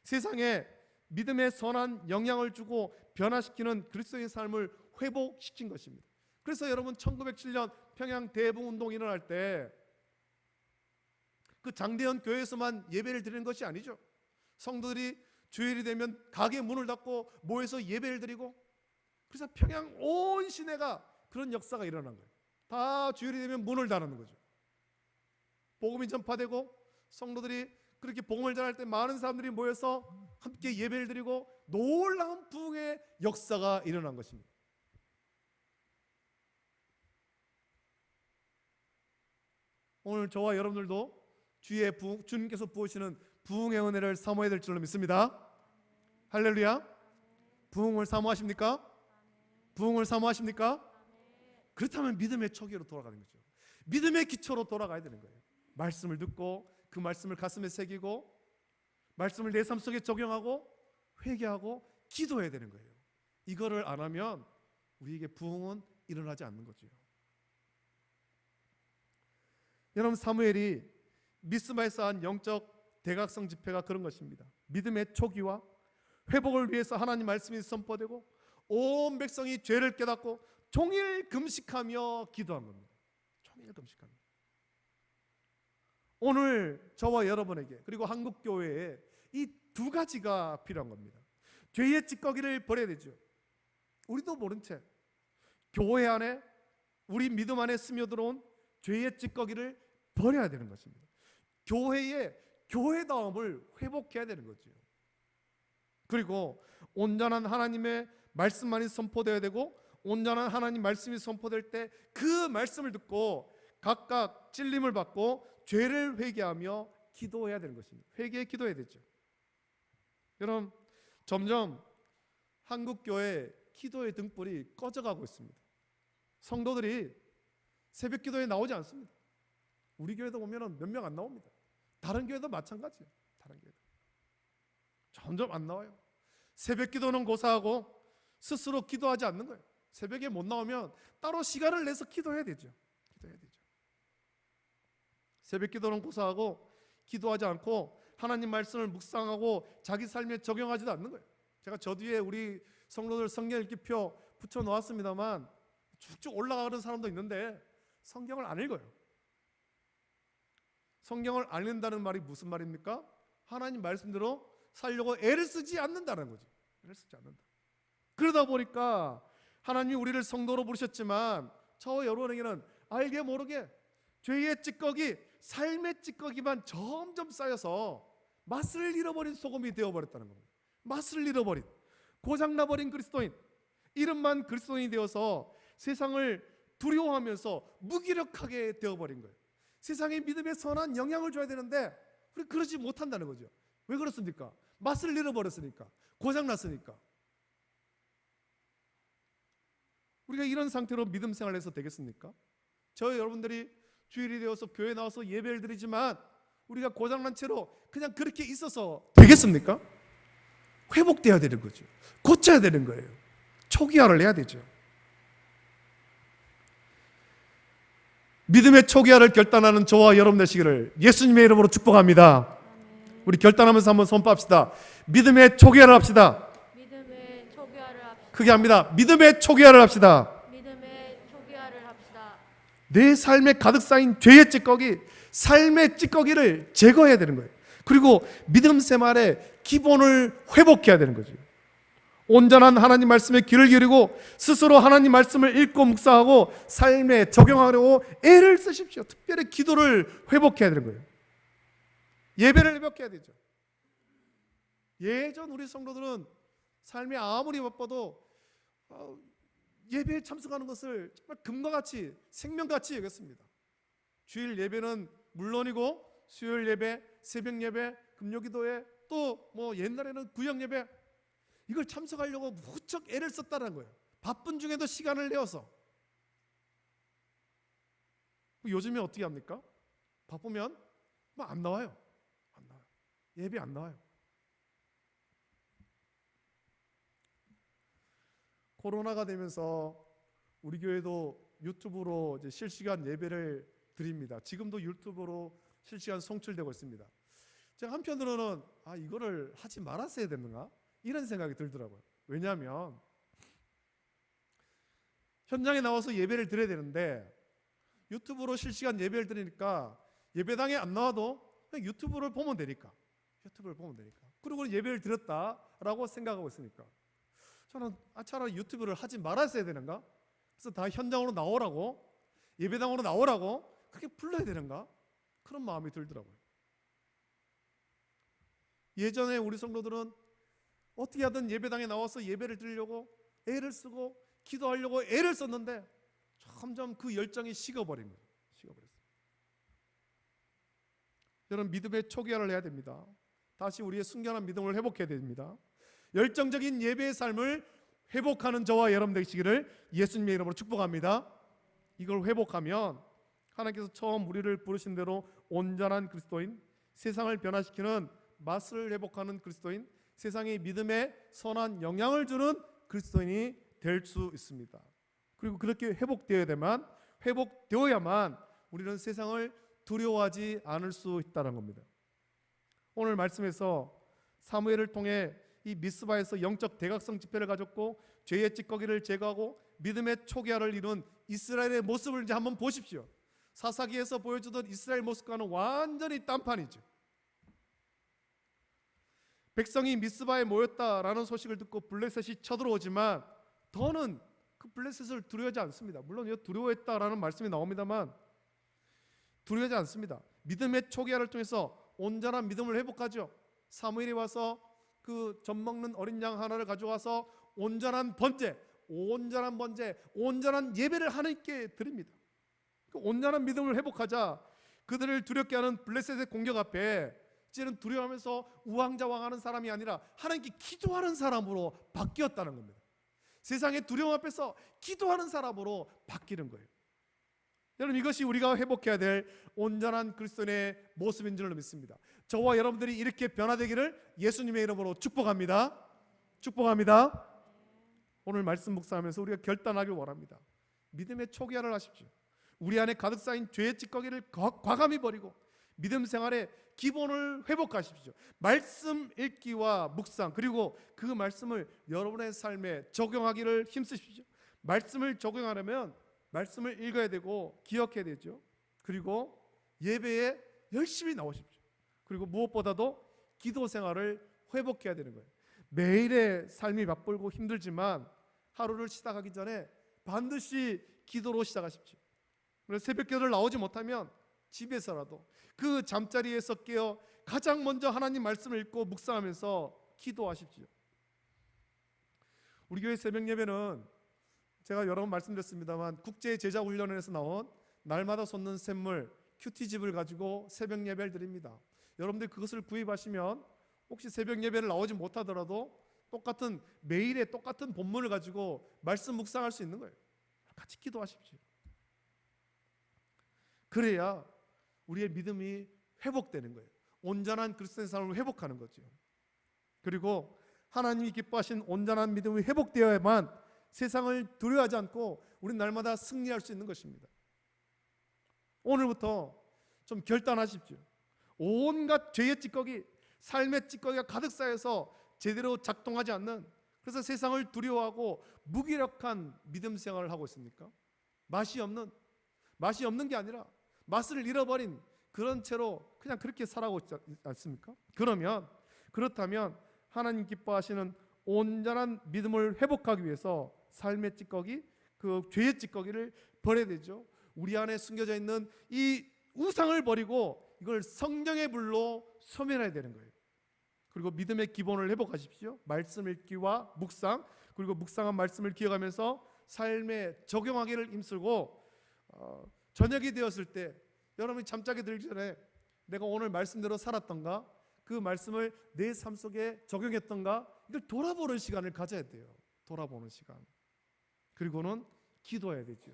세상에 믿음의 선한 영향을 주고 변화시키는 그리스도의 삶을 회복시킨 것입니다. 그래서 여러분 1907년 평양 대붕운동이 일어날 때 그 장대현 교회에서만 예배를 드리는 것이 아니죠. 성도들이 주일이 되면 가게 문을 닫고 모여서 예배를 드리고, 그래서 평양 온 시내가 그런 역사가 일어난 거예요. 다 주일이 되면 문을 닫는 거죠. 복음이 전파되고 성도들이 그렇게 복음을 전할 때 많은 사람들이 모여서 함께 예배를 드리고 놀라운 부흥의 역사가 일어난 것입니다. 오늘 저와 여러분들도 주님께서 부으시는 부흥의 은혜를 사모해야 될 줄로 믿습니다. 할렐루야. 부흥을 사모하십니까? 부흥을 사모하십니까? 그렇다면 믿음의 초기로 돌아가는 거죠. 믿음의 기초로 돌아가야 되는 거예요. 말씀을 듣고 그 말씀을 가슴에 새기고 말씀을 내 삶 속에 적용하고 회개하고 기도해야 되는 거예요. 이거를 안 하면 우리에게 부흥은 일어나지 않는 거죠. 여러분, 사무엘이 미스마에서 한 영적 대각성 집회가 그런 것입니다. 믿음의 초기와 회복을 위해서 하나님 말씀이 선포되고 온 백성이 죄를 깨닫고 종일 금식하며 기도한 겁니다. 종일 금식하며. 오늘 저와 여러분에게 그리고 한국교회에 이 두 가지가 필요한 겁니다. 죄의 찌꺼기를 버려야 되죠. 우리도 모른 채 교회 안에 우리 믿음 안에 스며들어온 죄의 찌꺼기를 버려야 되는 것입니다. 교회의 교회다움을 회복해야 되는 거죠. 그리고 온전한 하나님의 말씀만이 선포되어야 되고 온전한 하나님 말씀이 선포될 때 그 말씀을 듣고 각각 찔림을 받고 죄를 회개하며 기도해야 되는 것입니다. 회개에 기도해야 되죠. 여러분, 점점 한국교회 기도의 등불이 꺼져가고 있습니다. 성도들이 새벽 기도에 나오지 않습니다. 우리 교회도 보면 몇 명 안 나옵니다. 다른 교회도 마찬가지예요. 다른 교회도 점점 안 나와요. 새벽 기도는 고사하고 스스로 기도하지 않는 거예요. 새벽에 못 나오면 따로 시간을 내서 기도해야 되죠. 기도해야 되죠. 새벽 기도는 고사하고 기도하지 않고 하나님 말씀을 묵상하고 자기 삶에 적용하지도 않는 거예요. 제가 저 뒤에 우리 성도들 성경 읽기표 붙여 놓았습니다만 쭉쭉 올라가는 사람도 있는데 성경을 안 읽어요. 성경을 안 읽는다는 말이 무슨 말입니까? 하나님 말씀대로 살려고 애를 쓰지 않는다는 거죠. 애를 쓰지 않는다. 그러다 보니까 하나님이 우리를 성도로 부르셨지만 저와 여러분에게는 알게 모르게 죄의 찌꺼기, 삶의 찌꺼기만 점점 쌓여서 맛을 잃어버린 소금이 되어버렸다는 겁니다. 맛을 잃어버린, 고장나버린 그리스도인, 이름만 그리스도인이 되어서 세상을 두려워하면서 무기력하게 되어버린 거예요. 세상에 믿음의 선한 영향을 줘야 되는데 우리 그러지 못한다는 거죠. 왜 그렇습니까? 맛을 잃어버렸으니까, 고장났으니까. 우리가 이런 상태로 믿음 생활을 해서 되겠습니까? 저희 여러분들이 주일이 되어서 교회 나와서 예배를 드리지만 우리가 고장난 채로 그냥 그렇게 있어서 되겠습니까? 회복돼야 되는 거죠. 고쳐야 되는 거예요. 초기화를 해야 되죠. 믿음의 초기화를 결단하는 저와 여러분 되시기를 예수님의 이름으로 축복합니다. 우리 결단하면서 한번 선포합시다. 믿음의 초기화를 합시다. 믿음의 초기화를 합시다. 크게 합니다. 믿음의 초기화를 합시다. 믿음의 초기화를 합시다. 내 삶에 가득 쌓인 죄의 찌꺼기, 삶의 찌꺼기를 제거해야 되는 거예요. 그리고 믿음 생활의 기본을 회복해야 되는 거죠. 온전한 하나님 말씀에 귀를 기울이고 스스로 하나님 말씀을 읽고 묵상하고 삶에 적용하려고 애를 쓰십시오. 특별히 기도를 회복해야 되는 거예요. 예배를 회복해야 되죠. 예전 우리 성도들은 삶에 아무리 바빠도 예배에 참석하는 것을 정말 금과 같이 생명같이 여겼습니다. 주일 예배는 물론이고 수요일 예배, 새벽 예배, 금요기도회, 또 뭐 옛날에는 구역 예배, 이걸 참석하려고 무척 애를 썼다는 거예요. 바쁜 중에도 시간을 내어서. 요즘에 어떻게 합니까? 바쁘면 뭐 안 나와요. 안 나와요. 예배 안 나와요. 코로나가 되면서 우리 교회도 유튜브로 이제 실시간 예배를 드립니다. 지금도 유튜브로 실시간 송출되고 있습니다. 제가 한편으로는 이거를 하지 말았어야 됐는가? 이런 생각이 들더라고요. 왜냐하면 현장에 나와서 예배를 드려야 되는데 유튜브로 실시간 예배를 드리니까 예배당에 안 나와도 그냥 유튜브를 보면 되니까. 그리고 예배를 드렸다라고 생각하고 있으니까 저는 차라리 유튜브를 하지 말았어야 되는가? 그래서 다 현장으로 나오라고, 예배당으로 나오라고 그렇게 불러야 되는가? 그런 마음이 들더라고요. 예전에 우리 성도들은 어떻게 하든 예배당에 나와서 예배를 드리려고 애를 쓰고 기도하려고 애를 썼는데 점점 그 열정이 식어버린 거예요. 식어버렸어요. 여러분 믿음의 초기화를 해야 됩니다. 다시 우리의 순결한 믿음을 회복해야 됩니다. 열정적인 예배의 삶을 회복하는 저와 여러분 되시기를 예수님의 이름으로 축복합니다. 이걸 회복하면 하나님께서 처음 우리를 부르신 대로 온전한 그리스도인, 세상을 변화시키는 맛을 회복하는 그리스도인, 세상의 믿음에 선한 영향을 주는 그리스도인이 될 수 있습니다. 그리고 그렇게 회복되어야만 우리는 세상을 두려워하지 않을 수 있다는 겁니다. 오늘 말씀에서 사무엘을 통해 이 미스바에서 영적 대각성 집회를 가졌고 죄의 찌꺼기를 제거하고 믿음의 초기화를 이룬 이스라엘의 모습을 이제 한번 보십시오. 사사기에서 보여주던 이스라엘 모습과는 완전히 딴판이죠. 백성이 미스바에 모였다라는 소식을 듣고 블레셋이 쳐들어오지만 더는 그 블레셋을 두려워하지 않습니다. 물론 두려워했다라는 말씀이 나옵니다만 두려워하지 않습니다. 믿음의 초기화를 통해서 온전한 믿음을 회복하죠. 사무엘이 와서 그 젖 먹는 어린 양 하나를 가져와서 온전한 예배를 하나님께 드립니다. 그 온전한 믿음을 회복하자 그들을 두렵게 하는 블레셋의 공격 앞에 이제는 두려워하면서 우왕좌왕하는 사람이 아니라 하나님께 기도하는 사람으로 바뀌었다는 겁니다. 세상의 두려움 앞에서 기도하는 사람으로 바뀌는 거예요. 여러분 이것이 우리가 회복해야 될 온전한 그리스도인의 모습인 줄 믿습니다. 저와 여러분들이 이렇게 변화되기를 예수님의 이름으로 축복합니다. 오늘 말씀 묵상하면서 우리가 결단하길 원합니다. 믿음의 초기화를 하십시오. 우리 안에 가득 쌓인 죄의 찌꺼기를 과감히 버리고 믿음 생활의 기본을 회복하십시오. 말씀 읽기와 묵상, 그리고 그 말씀을 여러분의 삶에 적용하기를 힘쓰십시오. 말씀을 적용하려면 말씀을 읽어야 되고 기억해야 되죠. 그리고 예배에 열심히 나오십시오. 그리고 무엇보다도 기도 생활을 회복해야 되는 거예요. 매일의 삶이 바쁘고 힘들지만 하루를 시작하기 전에 반드시 기도로 시작하십시오. 그래서 새벽기도를 나오지 못하면 집에서라도 그 잠자리에서 깨어 가장 먼저 하나님 말씀을 읽고 묵상하면서 기도하십시오. 우리 교회 새벽 예배는 제가 여러 번 말씀드렸습니다만 국제 제자 훈련원에서 나온 날마다 솟는 샘물 큐티집을 가지고 새벽 예배를 드립니다. 여러분들 그것을 구입하시면 혹시 새벽 예배를 나오지 못하더라도 똑같은 매일의 똑같은 본문을 가지고 말씀 묵상할 수 있는 거예요. 같이 기도하십시오. 그래야 우리의 믿음이 회복되는 거예요. 온전한 그리스도의 삶을 회복하는 거죠. 그리고 하나님이 기뻐하신 온전한 믿음이 회복되어야만 세상을 두려워하지 않고 우리는 날마다 승리할 수 있는 것입니다. 오늘부터 좀 결단하십시오. 온갖 죄의 찌꺼기, 삶의 찌꺼기가 가득 쌓여서 제대로 작동하지 않는, 그래서 세상을 두려워하고 무기력한 믿음 생활을 하고 있습니까? 맛이 없는 게 아니라 맛을 잃어버린 그런 채로 그냥 그렇게 살아가고 있지 않습니까? 그렇다면 하나님 기뻐하시는 온전한 믿음을 회복하기 위해서 삶의 찌꺼기, 그 죄의 찌꺼기를 버려야 되죠. 우리 안에 숨겨져 있는 이 우상을 버리고 이걸 성령의 불로 소멸해야 되는 거예요. 그리고 믿음의 기본을 회복하십시오. 말씀 읽기와 묵상, 그리고 묵상한 말씀을 기억하면서 삶에 적용하기를 힘쓰고 저녁이 되었을 때 여러분이 잠자게 들기 전에 내가 오늘 말씀대로 살았던가, 그 말씀을 내 삶 속에 적용했던가, 이걸 돌아보는 시간을 가져야 돼요. 돌아보는 시간. 그리고는 기도해야 되죠.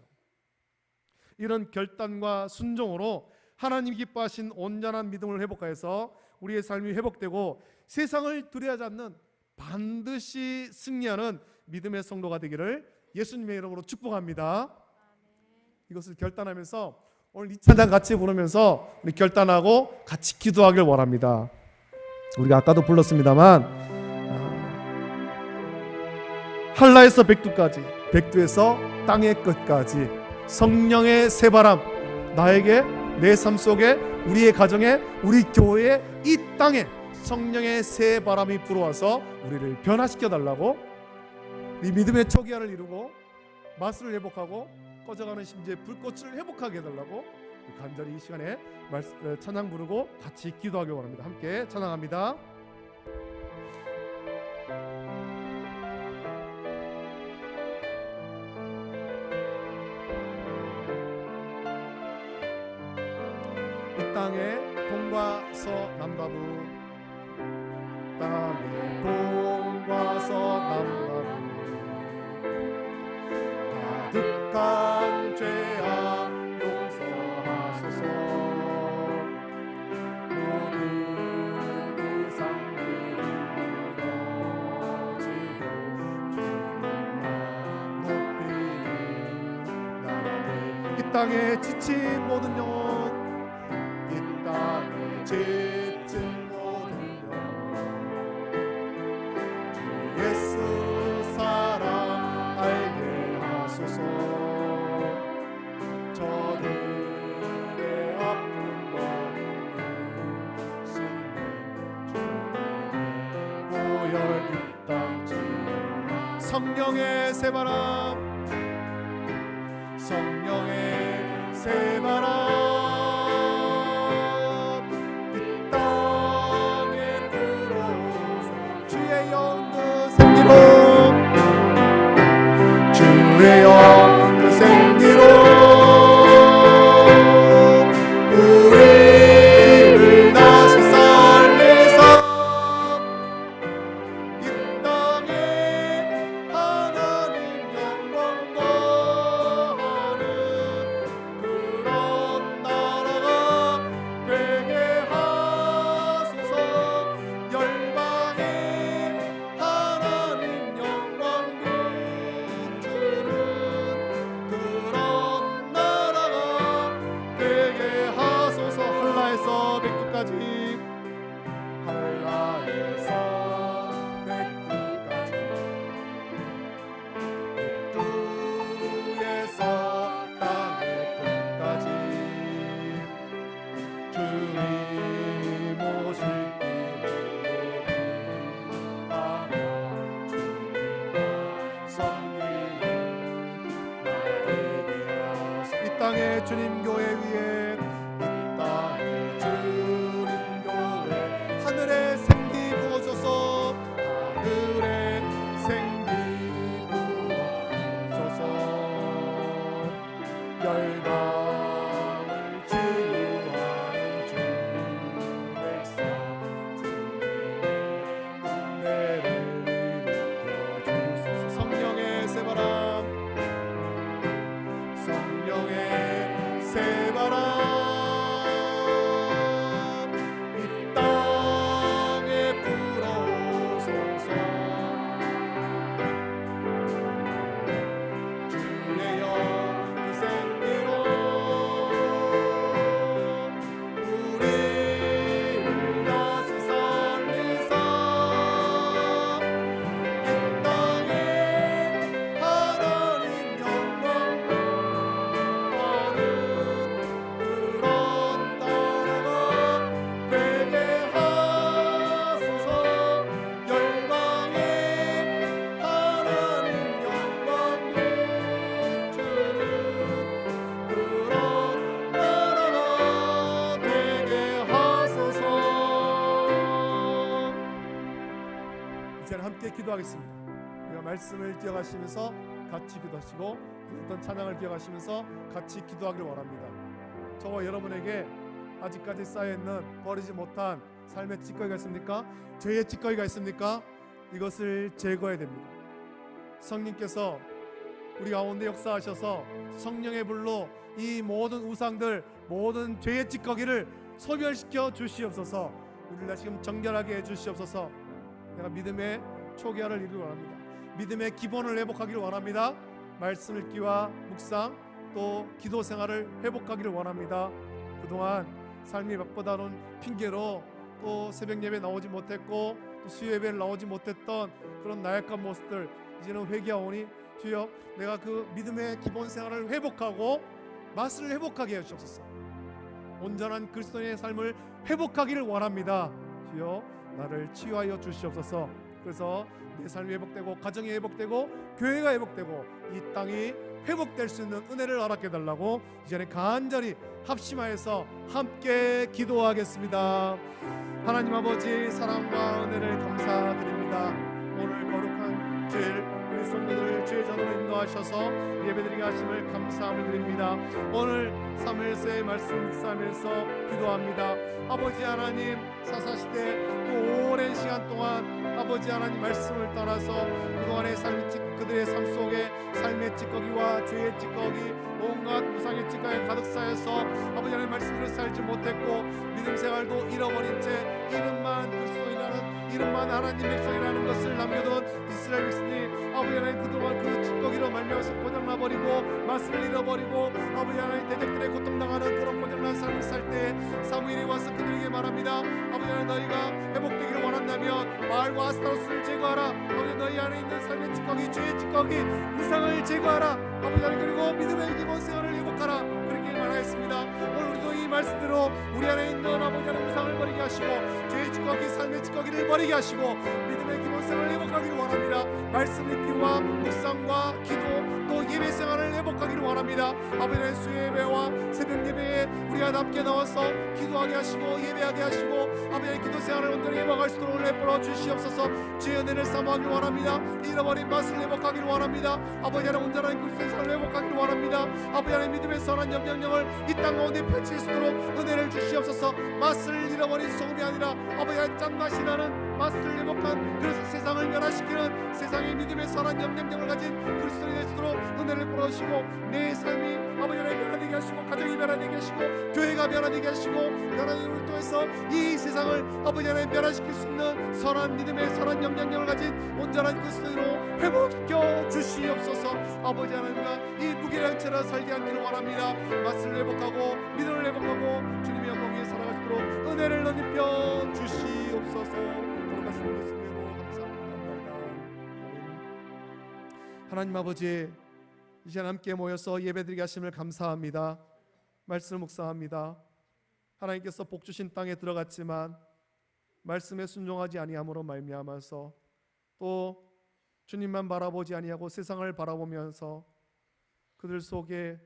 이런 결단과 순종으로 하나님 기뻐하신 온전한 믿음을 회복하여서 우리의 삶이 회복되고 세상을 두려워하지 않는 반드시 승리하는 믿음의 성도가 되기를 예수님의 이름으로 축복합니다. 이것을 결단하면서 오늘 이 찬양 같이 부르면서 우리 결단하고 같이 기도하길 원합니다. 우리가 아까도 불렀습니다만 한라에서 백두까지, 백두에서 땅의 끝까지 성령의 새바람 나에게, 내 삶 속에, 우리의 가정에, 우리 교회에, 이 땅에 성령의 새바람이 불어와서 우리를 변화시켜 달라고, 이 믿음의 초기화를 이루고 맛을 회복하고 꺼져가는 심지의 불꽃을 회복하게 해달라고 간절히 이 시간에 찬양 부르고 같이 기도하기 원합니다. 함께 찬양합니다. 이 땅에 동과 서남과 북 땅에 동과 서남과 북 가득한 죄악 용서하소서. 모든 우상들을 무너지고 주님만 높이는 나라들. 이 땅에 지친 모든 영혼, 이 땅에 지친 모든 영혼, 주 예수 사랑 알게 하소서. 저들의 아픔과 신는 주님의 보혈 이 땅지. 성령의 새바람, 성령의 새바람, 이 땅에 불어서 주의 영그 생기로, 주의 영그 생기로 우리를 다시 살리사. 이 땅에 하나님 영광 거하는 그런 나라가 되게 하소서. 열방에 하나님 영광 비추는 그런 나라가 되게 하소서. 한라에서 백두까지, 한라에서 백두까지, 백두에서 땅의 끝까지 주님 오실 길을 하며 주님과 섬기는 나 되게 하소서. 이 땅에 주님 교회 위에, 이 땅에 주님 교회 하늘에 생기 부어줘서, 하늘에 생기 부어줘서 열방을 치유하는 주 백성 주님의 은혜를 일으켜주소서. 성령의 새바람, 성령의 새바람, 이 땅에 불어오소서. 주의 영그 생기로 우리를 다시 살리사. 이 땅에 하나님 영광 하는 그런 나라가 되게 하소서. 열방에 하나님 영광 비추는 그런 나라가 되게 하소서. 이제는 함께 기도하겠습니다. 우리가 말씀을 기억하시면서 같이 기도하시고, 부르던 찬양을 기억하시면서 같이 기도하기를 원합니다. 저와 여러분에게 아직까지 쌓여있는 버리지 못한 삶의 찌꺼기가 있습니까? 죄의 찌꺼기가 있습니까? 이것을 제거해야 됩니다. 성령께서 우리 가운데 역사하셔서 성령의 불로 이 모든 우상들, 모든 죄의 찌꺼기를 소멸시켜 주시옵소서. 우리를 다시금 정결하게 해 주시옵소서. 내가 믿음의 초기화를 이루기 원합니다. 믿음의 기본을 회복하기를 원합니다. 말씀 읽기와 묵상, 또 기도 생활을 회복하기를 원합니다. 그동안 삶이 바쁘다는 핑계로 또 새벽 예배 나오지 못했고, 또 수요 예배를 나오지 못했던 그런 나약한 모습들, 이제는 회개하오니 주여, 내가 그 믿음의 기본 생활을 회복하고 맛을 회복하게 해주옵소서. 온전한 그리스도인의 삶을 회복하기를 원합니다. 주여, 나를 치유하여 주시옵소서. 그래서 내 삶이 회복되고, 가정이 회복되고, 교회가 회복되고, 이 땅이 회복될 수 있는 은혜를 허락해 달라고 이전에 간절히 합심하여서 함께 기도하겠습니다. 하나님 아버지, 사랑과 은혜를 감사드립니다. 오늘 거룩한 주일 우리 성도들을 주의 전으로 인도하셔서 예배드리게 하심을 감사함을 드립니다. 오늘 사무엘서의 말씀 묵상하면서 기도합니다. 아버지 하나님, 사사시대 그 오랜 시간 동안 아버지 하나님 말씀을 따라서 그동안의 그들의 삶 속에 삶의 찌꺼기와 죄의 찌꺼기, 온갖 우상의 찌꺼기가 가득 쌓여서 아버지 하나님 말씀으로 살지 못했고 믿음 생활도 잃어버린 채 이름만 그리스도인이라는, 이름만 하나님 백성이라는 것을 남겨둔 이스라엘 백성이 아버지 하나님 그동안 그 찌꺼기로 말미암아서 고장나버리고 맛을 잃어버리고 아버지 하나님 대적들의 고통당하는 그런 고장난 삶을 살 때 사무엘이 와서 그들에게 말합니다. 아버지 하나님, 너희가 회복되기를 원한다면 바알과 아스타로스를 제거하라. 아버지, 너희 안에 있는 삶의 찌꺼기, 죄의 찌꺼기, 우상을 제거하라. 아버지 하나님, 그리고 믿음의 기본 생활을 회복하라. 그렇게 말하였습니다. 오늘 우리도 이 말씀대로 우리 안에 있는 아버지 하나님 우상을 버리게 하시고 죄의 찌꺼기, 삶의 찌꺼기를 버리게 하시고 믿음의 기본 생활을 회복하기를 원합니다. 말씀 읽기와 묵상과 기도 또 예배 생활을 회복하기를 원합니다. 아버지 하나님, 수요예배와 새벽 예배에 우리가 함께 나와서 기도하게 하시고 예배하게 하시고 아버지 하나님 기도 생활을 온전히 회복할 수 있도록 내버려 주시옵소서. 주의 은혜를 사모하기를 원합니다. 잃어버린 맛을 회복하기를 원합니다. 아버지 하나님, 온전한 그리스도의 삶을 회복하기를 원합니다. 아버지 하나님, 믿음의 선한 염려령을 이 땅 가운데 펼칠 수 있도록 은혜를 주시옵소서. 맛을 잃어버린 소금이 아니라 아버지 하나님, 짠맛이 나는 맛을 회복한, 그래서 세상을 변화시키는 세상의 믿음의 선한 염려령을 가진 그리스도인이 될 수 있도록 은혜를 부어주시고 내 삶이 아버지 하나님 변화되게 하시고 가정이 변화되게 하시고 교회가 변화되게 하시고 변화됨을 통해서 이 세상을 아버지 하나님 변화시킬 수 있는 선한 믿음의 선한 염려령을 가진 온전한 그리스도인으로 회복시켜 주시옵소서. 아버지 하나님과 이 무게한 채로 살게 하기를 원합니다. 맛을 회복하고 믿음을 회복하고 주님의 영광 위에 살아갈 수 있도록 은혜를 넓혀 주시옵소서. 거룩하신 예수님으로 감사합니다. 하나님 아버지, 이 시간 함께 모여서 예배드리게 하심을 감사합니다. 말씀을 묵상합니다. 하나님께서 복 주신 땅에 들어갔지만 말씀에 순종하지 아니함으로 말미암아서 또 주님만 바라보지 아니하고 세상을 바라보면서 그들 속에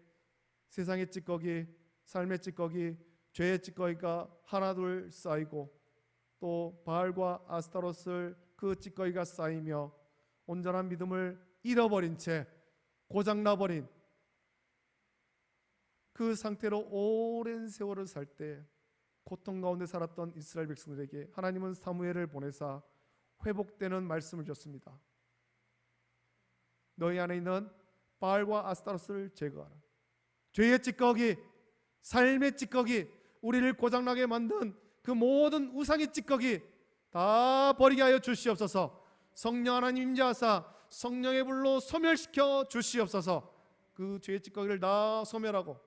세상의 찌꺼기, 삶의 찌꺼기, 죄의 찌꺼기가 하나둘 쌓이고 또 바알과 아스타로스 그 찌꺼기가 쌓이며 온전한 믿음을 잃어버린 채 고장나버린 그 상태로 오랜 세월을 살 때 고통 가운데 살았던 이스라엘 백성들에게 하나님은 사무엘을 보내사 회복되는 말씀을 줬습니다. 너희 안에 있는 바알과 아스타로스를 제거하라. 죄의 찌꺼기, 삶의 찌꺼기, 우리를 고장나게 만든 그 모든 우상의 찌꺼기 다 버리게 하여 주시옵소서. 성령 하나님 임재하사 성령의 불로 소멸시켜 주시옵소서. 그 죄의 찌꺼기를 다 소멸하고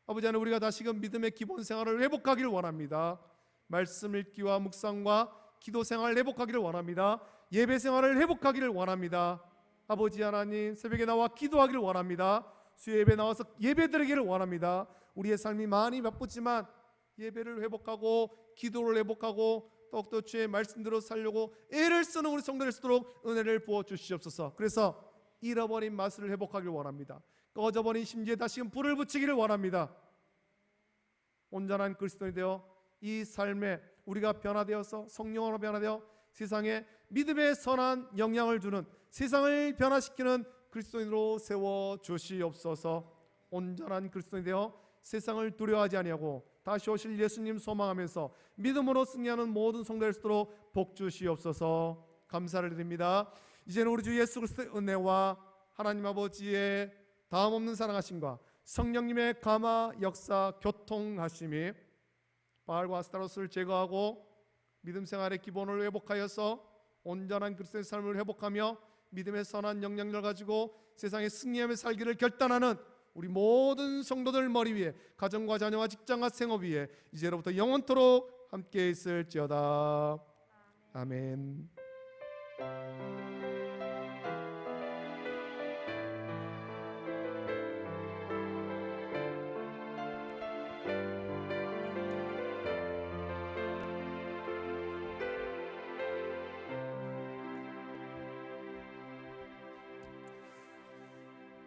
아버지 하나님, 우리가 다시금 믿음의 기본 생활을 회복하기를 원합니다. 말씀 읽기와 묵상과 기도 생활을 회복하기를 원합니다. 예배 생활을 회복하기를 원합니다. 아버지 하나님, 새벽에 나와 기도하기를 원합니다. 수요예배 나와서 예배드리기를 원합니다. 우리의 삶이 많이 바쁘지만 예배를 회복하고 기도를 회복하고 더욱더 주의 말씀대로 살려고 애를 쓰는 우리 성도될 수 있도록 은혜를 부어 주시옵소서. 그래서 잃어버린 맛을 회복하기를 원합니다. 꺼져버린 심지에 다시금 불을 붙이기를 원합니다. 온전한 그리스도인이 되어 이 삶에 우리가 변화되어서 성령으로 변화되어 세상에 믿음의 선한 영향을 주는, 세상을 변화시키는 그리스도인으로 세워 주시옵소서. 온전한 그리스도인이 되어 세상을 두려워하지 아니하고 다시 오실 예수님 소망하면서 믿음으로 승리하는 모든 성도될 수 있도록 복 주시옵소서. 감사를 드립니다. 이제는 우리 주 예수 그리스도의 은혜와 하나님 아버지의 다음 없는 사랑하심과 성령님의 감화 역사 교통하심이 바알과 아스타로스를 제거하고 믿음 생활의 기본을 회복하여서 온전한 그리스도의 삶을 회복하며 믿음의 선한 영향력을 가지고 세상에 승리하며 살기를 결단하는 우리 모든 성도들 머리 위에, 가정과 자녀와 직장과 생업 위에 이제로부터 영원토록 함께 있을지어다. 아멘.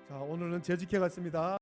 자, 오늘은 재직회 같습니다.